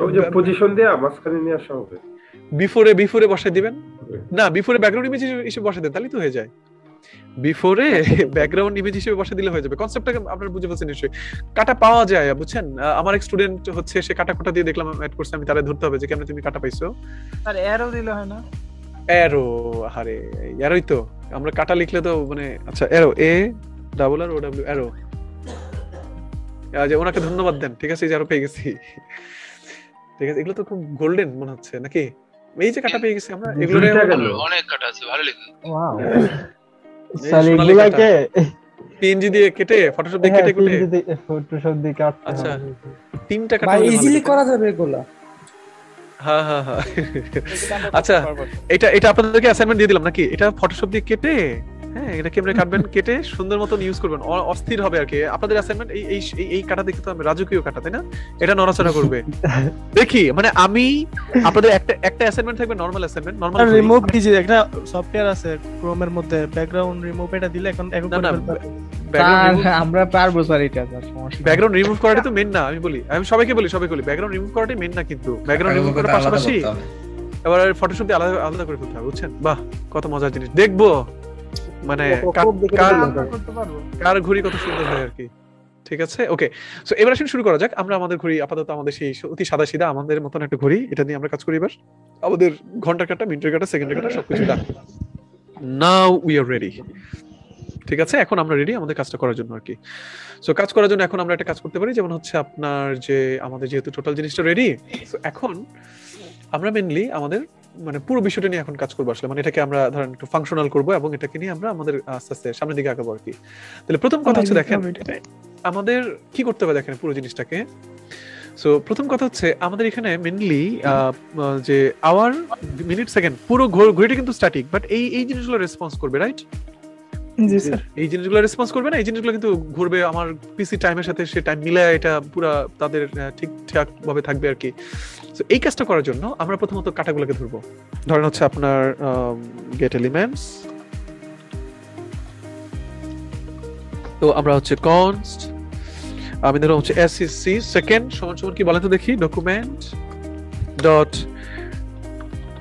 ওই যে পজিশন দেয়া মাঝখানে নিয়ে আসা হবে। বিফোরে বসাই দিবেন না, বিফোরে ব্যাকগ্রাউন্ড ইমেজ হিসেবে বসাই দেন, তাহলেই তো হয়ে যায়। বিফোরে ব্যাকগ্রাউন্ড ইমেজ হিসেবে বসাই দিলে হয়ে যাবে। কনসেপ্টটাকে আপনারা বুঝে ফেলছেন নিশ্চয়ই। কাটা পাওয়া যায় বুঝছেন। আমার এক স্টুডেন্ট হচ্ছে সে কাটা কোটা দিয়ে দেখলাম অ্যাড করছে, আমি তারে ধরতে হবে যে কেমনে তুমি কাটা পাইছো। আর অ্যারো দিলে হয় না? অ্যারো, আরে অ্যারোই তো আমরা কাটা লিখলে তো মানে আচ্ছা arrow A double R O W arrow. আজ ওনাকে ধন্যবাদ দেন, ঠিক আছে, এই যে আরো পেয়ে গেছি। ঠিক আছে, এগুলো তো খুব গোল্ডেন মনে হচ্ছে নাকি? এই যে কাটা পেয়ে গেছি আমরা, এগুলো অনেক কাটা আছে, ভালো লেগে। ওয়াও স্যার এগুলাকে পিএনজি দিয়ে কেটে ফটোশপ দিয়ে কেটে কুটে ফটোশপ দিয়ে কাটতে হবে। আচ্ছা তিনটা কাটা ভাই হলে ভালো ইজিলি হতো। করা যাবে এগুলা। হ্যাঁ আচ্ছা এটা আপনাদেরকে অ্যাসাইনমেন্ট দিয়ে দিলাম নাকি? এটা ফটোশপ দিয়ে কেটে, হ্যাঁ এটা কেমনে কাটবেন, কেটে সুন্দর মতন ইউজ করবেন, অস্থির হবে আর কি আপনাদের অ্যাসাইনমেন্ট। এই কাটা দেখতে তো আমি রাজকীয় কাটা, তাই না? এটা নড়াচড়া করবে দেখি, মানে আমি আপনাদের একটা অ্যাসাইনমেন্ট থাকবে নরমাল অ্যাসাইনমেন্ট, নরমাল রিমুভ ডিজি একটা সফটওয়্যার আছে ক্রোমের মধ্যে, ব্যাকগ্রাউন্ড রিমুভ, এটা দিলে এখন না আমরা পারবো স্যার, এটা সমস্যা। ব্যাকগ্রাউন্ড রিমুভ করাটাই তো মেন না, আমি বলি, আমি সবাইকে বলি ব্যাকগ্রাউন্ড রিমুভ করাটাই মেন না, কিন্তু ব্যাকগ্রাউন্ড রিমুভ করার পাশাপাশি এবার ফটোশপ দিয়ে আলাদা আলাদা করে ফেলতে হবে বুঝছেন। বাহ কত মজার জিনিস, দেখবো মানে কার ঘড়ি কত সুন্দর হয় আর কি। ঠিক আছে ওকে, সো এবার আসুন শুরু করা যাক। আমরা আমাদের ঘড়ি আপাতত আমাদের সেই অতি সাদা সিধা আমাদের মতন একটা ঘড়ি, এটা নিয়ে আমরা কাজ করি। এবার আমাদের ঘন্টার কাটা, মিনিটের কাটা, সেকেন্ডের কাটা সবকিছু ডান। Now we are ready. ঠিক আছে, এখন আমরা রেডি আমাদের কাজটা করার জন্য আর কি। সো কাজ করার জন্য এখন আমরা একটা কাজ করতে পারি, যেমন হচ্ছে আপনার যে আমাদের যেহেতু টোটাল জিনিসটা রেডি, সো এখন আমরা মেইনলি আমাদের মানে পুরো বিষয়টা নিয়ে এখন কাজ করবো আসলে, মানে এটাকে আমরা ধরেন একটু ফাংশনাল করবো এবং এটাকে নিয়ে আমরা আমাদের আস্তে আস্তে সামনের দিকে আগাবো আর কি। তাহলে প্রথম কথা হচ্ছে দেখেন আমাদের কি করতে হবে দেখেন পুরো জিনিসটাকে। সো প্রথম কথা হচ্ছে আমাদের এখানে মেইনলি যে আওয়ার, মিনিট, সেকেন্ড, পুরো ঘড়িটা কিন্তু স্ট্যাটিক, বাট এই জিনিসগুলো রেসপন্স করবে, রাইট? জি স্যার। এই জিনিসগুলো রেসপন্স করবে না, এই জিনিসগুলো কিন্তু ঘুরবে আমার পিসি টাইমের সাথে, সে টাইম মিলায় এটা পুরো তাদের ঠিকঠাক ভাবে থাকবে আর কি। সো এই কাজটা করার জন্য আমরা প্রথমত কাটাগুলোকে ধরবো। ধরেন হচ্ছে আপনার গেট এলিমেন্টস, তো আমরা হচ্ছে কনস্ট, আমি ধরো হচ্ছে এসসি সেকেন্ড সমান সমান কি বলেন তো দেখি, ডকুমেন্ট ডট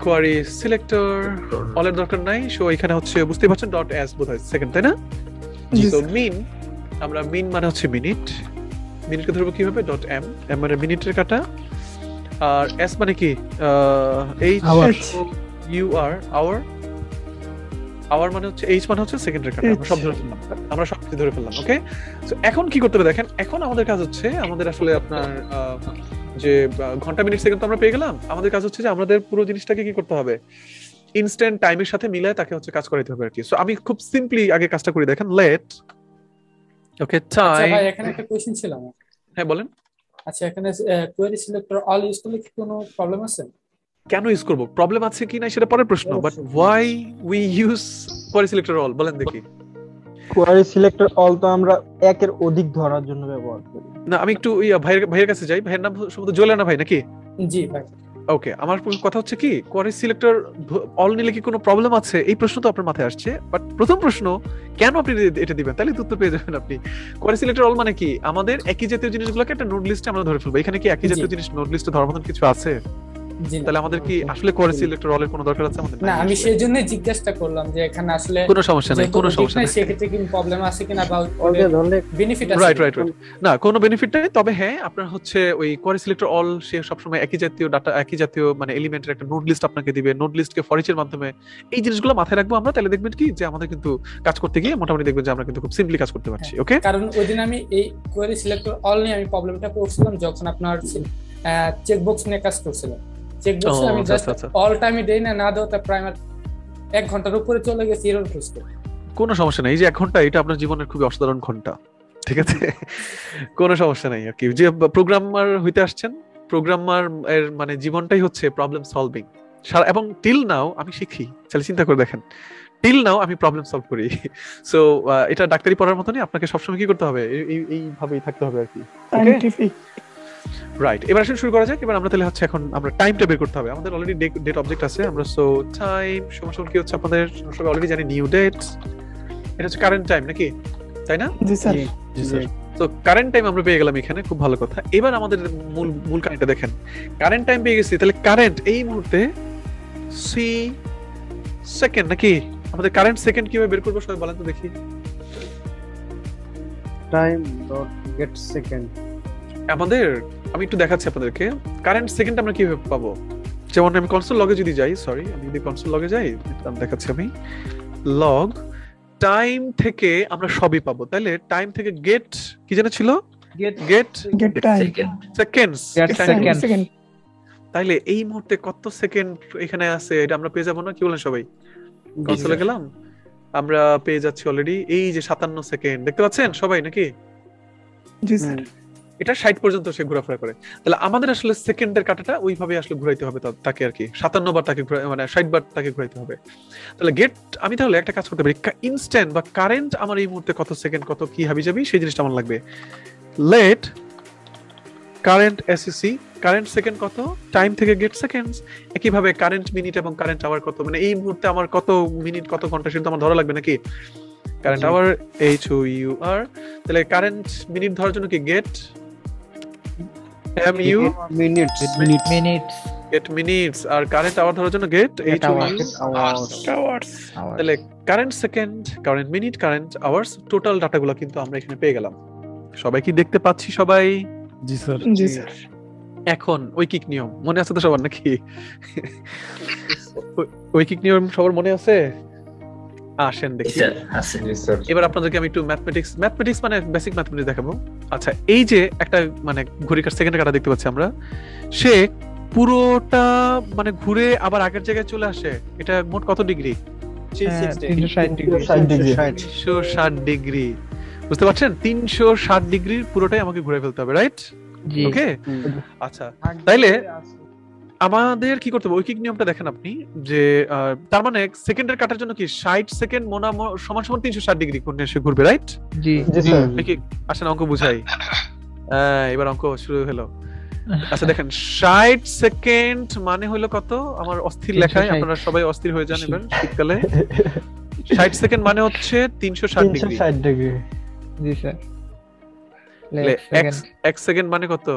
কোয়ারি সিলেক্টর, অলের দরকার নাই, সো এখানে হচ্ছে বুঝতে পারছেন ডট এস বোধহয় সেকেন্ড, তাই না? সো মিন, আমরা মিন মানে হচ্ছে মিনিট, মিনিটকে ধরবো কিভাবে, ডট এম, এম মানে মিনিটের কাটা, আর এস মানে কি H U R hour, hour মানে হচ্ছে এইচ মানে হচ্ছে সেকেন্ডের কাটা। আমরা সব ধরে ফেললাম, আমরা সব কিছু ধরে ফেললাম ওকে। সো এখন কি করতে হবে দেখেন, এখন আমাদের কাজ হচ্ছে আমাদের আসলে আপনার যে ঘন্টা মিনিট সেকেন্ড তো আমরা পেয়ে গেলাম, আমাদের কাজ হচ্ছে যে আমাদের পুরো জিনিসটাকে কি করতে হবে, ইনস্ট্যান্ট টাইমের সাথে মিলায় তাকে হচ্ছে কাজ করাইতে হবে আর কি। সো আমি খুব সিম্পলি আগে কাজটা করি দেখেন, লেট ওকে টাইম। ভাই এখানে একটা কোশ্চেন ছিল আমার। হ্যাঁ বলেন। আচ্ছা এখানে কোয়েরি সিলেক্টর অল ইউজ করলে কি কোনো প্রবলেম আছে? কেন ইউজ করব, প্রবলেম আছে কি না সেটা পরের প্রশ্ন, but why we use query selector all বলেন দেখি। কোয়েরি সিলেক্টর অল তো আমরা একের অধিক ধরার জন্য ব্যবহার করি। না আমি একটু ভাইয়ের কাছে যাই, ভাইয়ের নাম সম্ভবত জোলেনা ভাই নাকি? জি ভাই। ওকে, আমার কথা হচ্ছে কি, কোয়েরি সিলেক্টর অল নিলে কি কোনো প্রবলেম আছে, এই প্রশ্ন তো আপনার মাথায় আসছে, বাট প্রথম প্রশ্ন কেন আপনি এটা দিবেন, তাহলে উত্তর পেয়ে যাবেন আপনি। কোয়েরি সিলেক্টর অল মানে কি, আমাদের একই জাতীয় জিনিসগুলোকে একটা নোড লিস্টে আমরা ধরে ফেলবো। এখানে কি একই জাতীয় জিনিস নোড লিস্টে ধরার মতন কিছু আছে? তাহলে আমাদের কি আসলে কোয়েরি সিলেক্টর অলের কোনো দরকার আছে আমাদের? না আমি সেই জন্য জিজ্ঞাসা করলাম যে এখানে আসলে কোনো সমস্যা নাই, কোনো সমস্যা নাই, সেক্ষেত্রে কি প্রবলেম আছে কিনা বা বেনিফিট আছে? রাইট রাইট রাইট, না কোনো বেনিফিট নাই, তবে হ্যাঁ আপনার হচ্ছে ওই কোয়েরি সিলেক্টর অল সে সবসময় একই জাতীয় ডাটা, একই জাতীয় মানে এলিমেন্টের একটা নোড লিস্ট আপনাকে দিবে, নোড লিস্টকে ফর ইচ এর মাধ্যমে এই জিনিসগুলো মাথায় রাখবো আমরা, তাহলে দেখবেন কি যে আমাদের কিন্তু কাজ করতে গিয়ে মোটামুটি দেখবেন যে আমরা কিন্তু খুব সিম্পলি কাজ করতে পারছি। ওকে, কারণ ওইদিন আমি এই কোয়েরি সিলেক্টর অল নিয়ে আমি প্রবলেমটা করছিলাম যখন আপনার চেকবক্স নিয়ে কাজ করছিলাম। চেকবক্সে আমি জাস্ট অল টাইমে দেই না দাওতে প্রায় 1 ঘন্টার উপরে চলে গেছে এরর খুঁজতে। কোনো সমস্যা নাই, এই যে 1 ঘন্টা এটা আপনার জীবনের খুবই অসাধারণ ঘন্টা, ঠিক আছে, কোনো সমস্যা নাই আর কি। যে প্রোগ্রামার হইতে আসছেন, প্রোগ্রামার এর মানে জীবনটাই হচ্ছে প্রবলেম সলভিং, এবং টিল নাও আমি শিখি, তাহলে চিন্তা করে দেখেন, টিল নাও আমি প্রবলেম সলভ করি। সো এটা ডাক্তারি পড়ার মতনই, আপনাকে সবসময় কি করতে হবে, এইভাবেই থাকতে হবে আর কি। সায়েন্টিফিক রাইট, এবার আসলে শুরু করা যাক। এবার আমরা তাহলে হচ্ছে এখন আমরা টাইমটা বের করতে হবে। আমাদের অলরেডি ডেট অবজেক্ট আছে, আমরা সো টাইম সমান কি হচ্ছে আপনাদের সবাই অলরেডি জানি, নিউ ডেট, এটা হচ্ছে কারেন্ট টাইম নাকি, তাই না? জি স্যার। জি স্যার। তো কারেন্ট টাইম আমরা পেয়ে গেলাম এখানে, খুব ভালো কথা। এবার আমাদের মূল কাহিনীটা দেখেন, কারেন্ট টাইম পেয়ে গেছি, তাহলে কারেন্ট এই মুহূর্তে সি সেকেন্ড নাকি, আমাদের কারেন্ট সেকেন্ড কিভাবে বের করবো সবাই বলেন তো দেখি। টাইম ডট গেট সেকেন্ড, আমাদের আমি একটু দেখাচ্ছি আপনাদেরকে কারেন্ট সেকেন্ড আমরা কিভাবে পাবো। যেমন আমি কনসোল লগে যদি যাই, সরি আমি যদি কনসোল লগে যাই, দেখাচ্ছি আমি লগ টাইম থেকে আমরা সবই পাবো। তাহলে টাইম থেকে গেট কি জানা ছিল, গেট সেকেন্ডস, তাইলে এই মুহূর্তে কত সেকেন্ড এখানে আছে এটা আমরা পেয়ে যাবো না, কি বলেন সবাই? কনসোলে গেলাম, আমরা পেয়ে যাচ্ছি অলরেডি এই যে 57 সেকেন্ড, দেখতে পাচ্ছেন সবাই নাকি? জি স্যার। এটা 60 পর্যন্ত সে ঘোরাফেরা করে। তাহলে আমাদের আসলে সেকেন্ডের কাটাটা ওইভাবে আসলে ঘুরাইতে হবে তাকে আর কি, 57 বার তাকে মানে 60 বার তাকে ঘুরাইতে হবে। তাহলে গেট আমি তাহলে একটা কাজ করতে পারি, ইনস্ট্যান্ট বা কারেন্ট আমার এই মুহূর্তে কত সেকেন্ড, কত কি হাবি যাবি সেই জিনিসটা আমার লাগবে। Let current SSC, current second কত, টাইম থেকে গেট সেকেন্ডস। একইভাবে কারেন্ট মিনিট এবং কারেন্ট আওয়ার কত, মানে এই মুহূর্তে আমার কত মিনিট কত ঘন্টা সেটা আমার ধরা লাগবে নাকি, কারেন্ট আওয়ার HOUR। তাহলে কারেন্ট মিনিট ধরার জন্য কি get MU minutes, get minutes, আর কারেন্ট আওয়ার ধরার জন্য গেট আওয়ার্স। তাহলে current second, current minute, current hours, total ডাটাগুলো কিন্তু আমরা এখানে পেয়ে গেলাম। সবাই কি দেখতে পাচ্ছি সবাই? জি স্যার। জি স্যার। এখন ঐকিক নিয়ম মনে আছে তো সবার নাকি? ঐকিক নিয়ম সবার মনে আছে? আসেন দেখি। এবার আপনাদেরকে আমি একটু ম্যাথমেটিক্স মানে বেসিক ম্যাথমেটিক্স দেখাবো। আচ্ছা, এই যে একটা মানে ঘড়ির সেকেন্ডের কাঁটা দেখতে পাচ্ছি আমরা, সে পুরোটা মানে ঘুরে আবার আগের জায়গায় চলে আসে, এটা মোট কত ডিগ্রি? 360 ডিগ্রি। বুঝতে পারছেন? 360 ডিগ্রির পুরোটাই আমাকে ঘুরে ফেলতে হবে, রাইট? ওকে, আচ্ছা তাইলে আমাদের কি করতে হবে, ঐকিক নিয়মটা দেখেন আপনি, যে তার মানে সেকেন্ডের কাটার জন্য কি 60 সেকেন্ড সমান 360 ডিগ্রি কোণে এসে ঘুরবে, রাইট? জি স্যার। আসেন অঙ্ক বুঝাই। এবার অঙ্ক শুরু হলো। আচ্ছা দেখেন, 60 সেকেন্ড মানে হলো কত, আমার অস্থির লেখায় আপনারা সবাই অস্থির হয়ে যান এবার শীতকালে। 60 সেকেন্ড মানে হচ্ছে 360 ডিগ্রি। জি স্যার। এক সেকেন্ড মানে কত,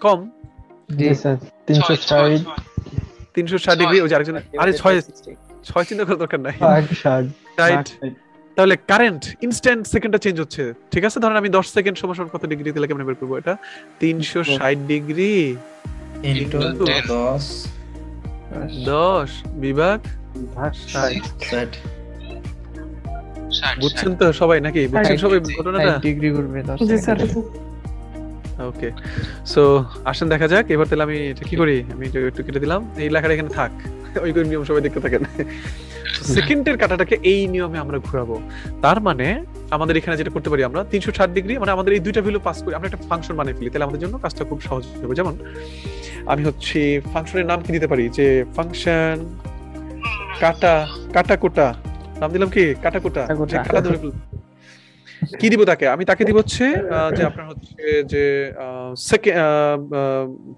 কম? জি স্যার, 360 ডিগ্রি। ওই যে আরেকজন, আরে 6 চিন্তা করার দরকার নাই, রাইট? তাহলে কারেন্ট ইনস্ট্যান্ট সেকেন্ডটা চেঞ্জ হচ্ছে, ঠিক আছে? ধরেন আমি 10 সেকেন্ড সমান কত ডিগ্রি, তাহলে কেমনে বের করব এটা? 360 ডিগ্রি ইনটু 10 বিভাগ 60। বুঝছেন তো সবাই নাকি? বুঝছেন সবাই ঘটনাটা? ডিগ্রি করবে 10। জি স্যার। ওকে, সো আসেন দেখা যাক। এবার তাহলে আমি এটা কি করি, আমি একটু কেটে দিলাম, এই লেখাটা এখানে থাক, ওই নিয়ম সবাই দেখতে থাকেন। সেকেন্ডের কাটাটাকে এই নিয়মে আমরা ঘোরাবো। তার মানে আমাদের এখানে যেটা করতে পারি আমরা, 360 ডিগ্রি মানে আমাদের এই দুইটা ভ্যালু পাস করি, আমরা একটা ফাংশন বানিয়ে ফেলি, তাহলে আমাদের জন্য কাজটা খুব সহজ হবে। যেমন আমি হচ্ছে ফাংশনের নাম কি দিতে পারি, যে ফাংশন কাটা কোটা, নাম দিলাম কি কাটা কোটা, কাটা ধরে ফেলবো। কি দিব তাকে, আমি তাকে দিব হচ্ছে যে আপনার হচ্ছে যে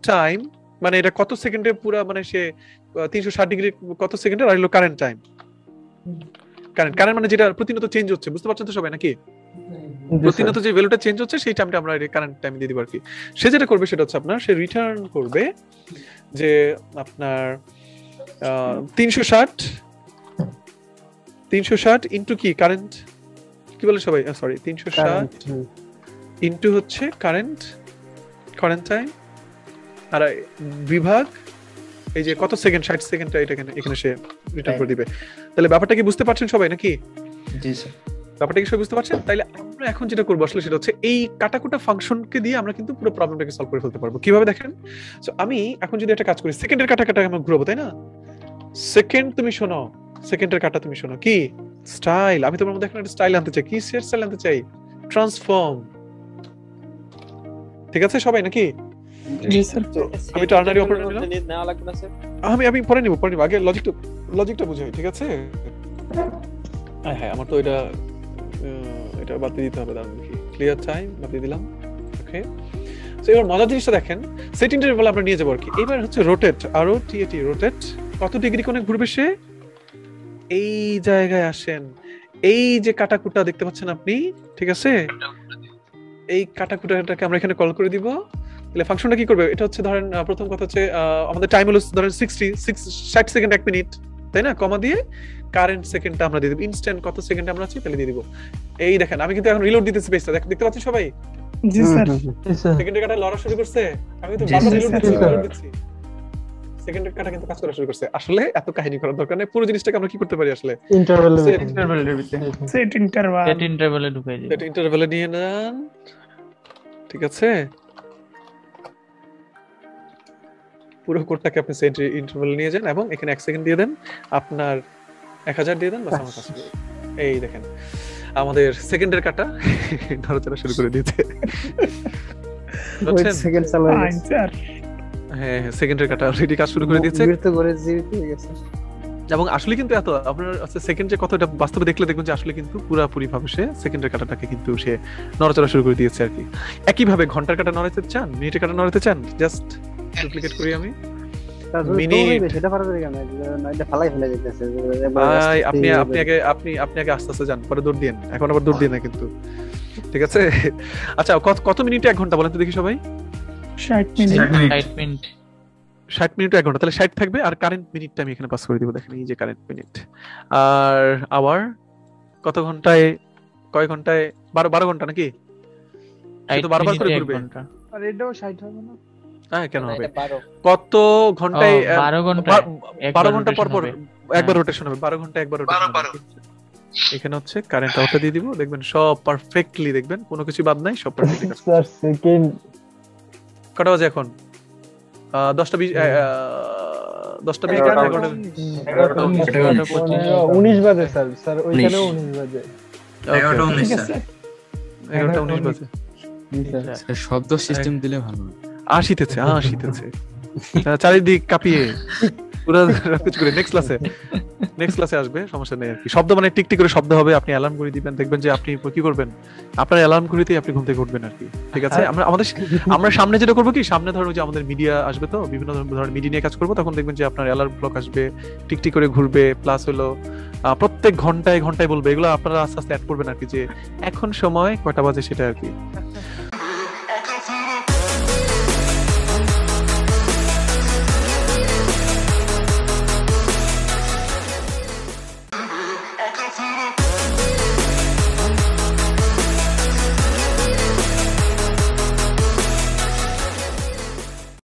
টাইম, মানে এটা কত সেকেন্ডে পুরো, মানে সে 360 ডিগ্রি কত সেকেন্ডে, আর হলো কারেন্ট টাইম। কারেন্ট মানে যেটা প্রতিনিয়ত চেঞ্জ হচ্ছে, বুঝতে পারছেন তো সবাই নাকি? প্রতিনিয়ত যে ভ্যালুটা চেঞ্জ হচ্ছে সেই টাইমটা আমরা কারেন্ট টাইম দিয়ে দিব আর কি। সে যেটা করবে সেটা হচ্ছে আপনার, সে রিটার্ন করবে যে আপনার 360 ইনটু কি কারেন্ট, কি বলে সবাই, সরি 360 ইনটু হচ্ছে কারেন্ট টাইম, আর বিভাগ এই যে কত সেকেন্ড, 60 সেকেন্ডটা এটা এখানে সে রিটার্ন করে দিবে। তাহলে ব্যাপারটা কি বুঝতে পারছেন সবাই নাকি? জি স্যার। ব্যাপারটা কি সবাই বুঝতে পারছেন? তাহলে আমরা এখন যেটা করবো আসলে সেটা হচ্ছে এই কাটাকুটা ফাংশনকে দিয়ে আমরা কিন্তু পুরো প্রবলেমটাকে সলভ করে ফেলতে পারবো। কিভাবে দেখেন, সো আমি এখন যদি একটা কাজ করি, সেকেন্ডের কাটা আমরা ঘুরাবো, তাই না? সেকেন্ড তুমি শোনো, সেকেন্ডের কাটা তুমি শোনো, কি স্টাইল, আমি তোমার মধ্যে এখন একটা স্টাইল আনতে চাই। কি স্টাইল আনতে চাই? ট্রান্সফর্ম। ঠিক আছে সবাই নাকি? জি স্যার আমি টার্নারি অপারেটর নিলাম। নেওয়া লাগবে না স্যার? আমি পরে নিব আগে লজিকটা বুঝাই, ঠিক আছে? হ্যাঁ আমার তো এটা বাদ দিয়ে দিতে হবে, দাঁড়ান দেখি। ক্লিয়ার টাইম বাদ দিয়ে দিলাম। ওকে, সো এবার মজার জিনিসটা দেখেন, সেট ইন্টারভ্যাল আমরা নিয়ে যাবো আর কি। এবার হচ্ছে রোটেট, আরো টিএটি রোটেট, কত ডিগ্রি কোণে ঘুরবে সে? এই জায়গায় আসেন, এই যে কাটাকুটা দেখতে পাচ্ছেন আপনি, ঠিক আছে? এই কাটাকুটাটাকে আমরা এখানে কল করে দিব। তাহলে ফাংশনটা কি করবে? এটা হচ্ছে ধরেন প্রথম কথা হচ্ছে আমাদের টাইম হলো ধরেন 60 সেকেন্ড 1 মিনিট, তাই না? কমা দিয়ে কারেন্ট সেকেন্ডটা আমরা দিয়ে দেব, ইনস্ট্যান্ট কত সেকেন্ড আমরা আছি তাহলে দিয়ে দিব। এই দেখেন আমি কিন্তু এখন রিলোড দিতেছি পেজটা, দেখতে পাচ্ছেন সবাই? জি স্যার সেকেন্ডের কাটা লড়া শুরু করছে, আমি তো বারবার রিলোড দিচ্ছি। সেকেন্ডের কাটা কিন্তু কাজ করা শুরু করছে। আসলে এত কাহিনী করার দরকার নেই, পুরো জিনিসটাকে আমরা কি করতে পারি আসলে সেট ইন্টারভ্যালে ঢুকাই দিই। সেট ইন্টারভ্যালে নিয়ে নেন, ঠিক আছে? পুরো কোডটাকে আপনি সেট ইন্টারভ্যালে নিয়ে যান এবং এখানে 1 সেকেন্ড দিয়ে দেন, আপনার 1000 দিয়ে দেন, বাস আমার কাছে। এই দেখেন আমাদের সেকেন্ডের কাটা নড়াচড়া শুরু করে দিয়েছে। সেকেন্ড চালায় স্যার। হ্যাঁ সেকেন্ডের কাটা অলরেডি কাজ শুরু করে দিয়েছে বিরত করে জীবিত হয়ে গেছে। এবং আসলে কিন্তু এত আপনার সেকেন্ড যে কতটা বাস্তবে দেখলে দেখবেন যে আসলে কিন্তু পুরোপুরি ভাবে সে সেকেন্ডের কাটাটাকে কিন্তু সে নড়াচড়া শুরু করে দিয়েছে আর কি। একই ভাবে ঘন্টার কাটা নড়াতে চান, মিনিটের কাটা নড়াতে চান, জাস্ট ডুপ্লিকেট করি আমি মিনিট। সেটা পারা যায় কেন? না এটা ফালাই ফেলে যাইতেছে ভাই। আপনি আগে আস্তে আস্তে যান, পরে দৌড় দিয়েন, এখন আবার দৌড় দিয়ে না কিন্তু, ঠিক আছে? আচ্ছা কত মিনিটে 1 ঘন্টা বলেন তো দেখি সবাই? 60 মিনিট 60 মিনিট 1 ঘন্টা, তাহলে 60 থাকবে। আর কারেন্ট মিনিটটা আমি এখানে পাস করে দিব, দেখেন এই যে কারেন্ট মিনিট। আর আওয়ার কত ঘন্টায়, কয় ঘন্টায়? 12 ঘন্টা নাকি? তো 12 করে ঘুরবে। আর এটাও 60 হবে না? হ্যাঁ কেন হবে? কত ঘন্টায়? 12 ঘন্টা পর পর একবার রোটেশন হবে, 12 ঘন্টা একবার রোটেশন হবে। এখানে হচ্ছে কারেন্ট আউটটা দিয়ে দিব, দেখবেন সব পারফেক্টলি, দেখবেন কোনো কিছু বাদ নাই, সব পারফেক্টলি কাজ করছে। সেকেন্ড কটা বাজে এখন? 10টা 20 19 বাজে স্যার ওইখানেও 19 বাজে। 11টা 19 বাজে। শব্দ সিস্টেম দিলে ভালো। আসিতেছে চারিদিক কাঁপিয়ে পুরো কিছু করে। নেক্সট ক্লাসে আসবে, সমস্যা নেই আর কি। শব্দ মানে টিক টিক করে শব্দ হবে, আপনি অ্যালার্ম করে দিবেন, দেখবেন যে আপনি কি করবেন, আপনার অ্যালার্ম ঘড়িতেই আপনি ঘুম থেকে উঠবেন আর কি, ঠিক আছে? আমরা সামনে যেটা করবো কি, সামনে ধরুন যে আমাদের মিডিয়া আসবে, তো বিভিন্ন ধরনের মিডিয়া নিয়ে কাজ করবো, তখন দেখবেন যে আপনার অ্যালার্ম ক্লক আসবে, টিক টিক করে ঘুরবে, প্লাস হলো প্রত্যেক ঘন্টায় বলবে। এগুলো আপনারা আস্তে আস্তে অ্যাড করবেন আর কি, যে এখন সময় কয়টা বাজে সেটা আর কি।